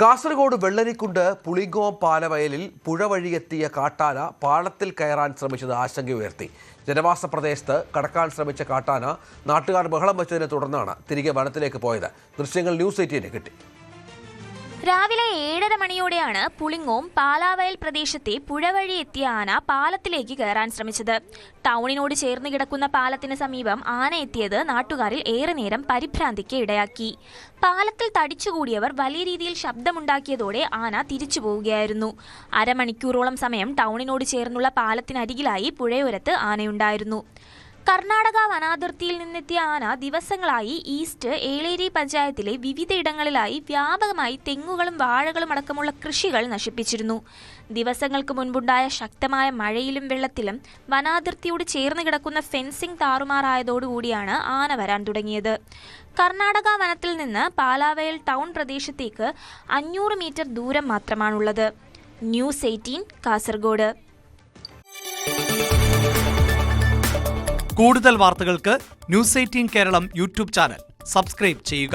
കാസർഗോഡ് വെള്ളരിക്കുണ്ട് പുളിങ്ങോം പാലവയലിൽ പുഴ വഴിയെത്തിയ കാട്ടാന പാളത്തിൽ കയറാൻ ശ്രമിച്ചത് ആശങ്കയുയർത്തി. ജനവാസ പ്രദേശത്ത് കടക്കാൻ ശ്രമിച്ച കാട്ടാന നാട്ടുകാർ ബഹളം വെച്ചതിനെ തുടർന്നാണ് തിരികെ വനത്തിലേക്ക് പോയത്. ദൃശ്യങ്ങൾ ന്യൂസ് 18 കിട്ടി. രാവിലെ 7:30 മണിയോടെയാണ് പുളിങ്ങോം പാലാവയൽ പ്രദേശത്തെ പുഴ വഴി എത്തിയ ആന പാലത്തിലേക്ക് കയറാൻ ശ്രമിച്ചത്. ടൗണിനോട് ചേർന്ന് കിടക്കുന്ന പാലത്തിന് സമീപം ആന എത്തിയത് നാട്ടുകാരിൽ ഏറെ നേരം പരിഭ്രാന്തിക്ക് ഇടയാക്കി. പാലത്തിൽ തടിച്ചുകൂടിയവർ വലിയ രീതിയിൽ ശബ്ദമുണ്ടാക്കിയതോടെ ആന തിരിച്ചു പോവുകയായിരുന്നു. അരമണിക്കൂറോളം സമയം ടൗണിനോട് ചേർന്നുള്ള പാലത്തിനരികിലായി പുഴയോരത്ത് ആനയുണ്ടായിരുന്നു. കർണാടക വനാതിർത്തിയിൽ നിന്നെത്തിയ ആന ദിവസങ്ങളായി ഈസ്റ്റ് ഏളേരി പഞ്ചായത്തിലെ വിവിധയിടങ്ങളിലായി വ്യാപകമായി തെങ്ങുകളും വാഴകളും അടക്കമുള്ള കൃഷികൾ നശിപ്പിച്ചിരുന്നു. ദിവസങ്ങൾക്ക് മുൻപുണ്ടായ ശക്തമായ മഴയിലും വെള്ളത്തിലും വനാതിർത്തിയോട് ചേർന്ന് കിടക്കുന്ന ഫെൻസിംഗ് താറുമാറായതോടുകൂടിയാണ് ആന വരാൻ തുടങ്ങിയത്. കർണാടക വനത്തിൽ നിന്ന് പാലാവയൽ ടൗൺ പ്രദേശത്തേക്ക് 500 മീറ്റർ ദൂരം മാത്രമാണുള്ളത്. ന്യൂസ് 18 കാസർഗോഡ്. കൂടുതൽ വാർത്തകൾക്ക് news 18 Keralam YouTube channel subscribe ചെയ്യുക.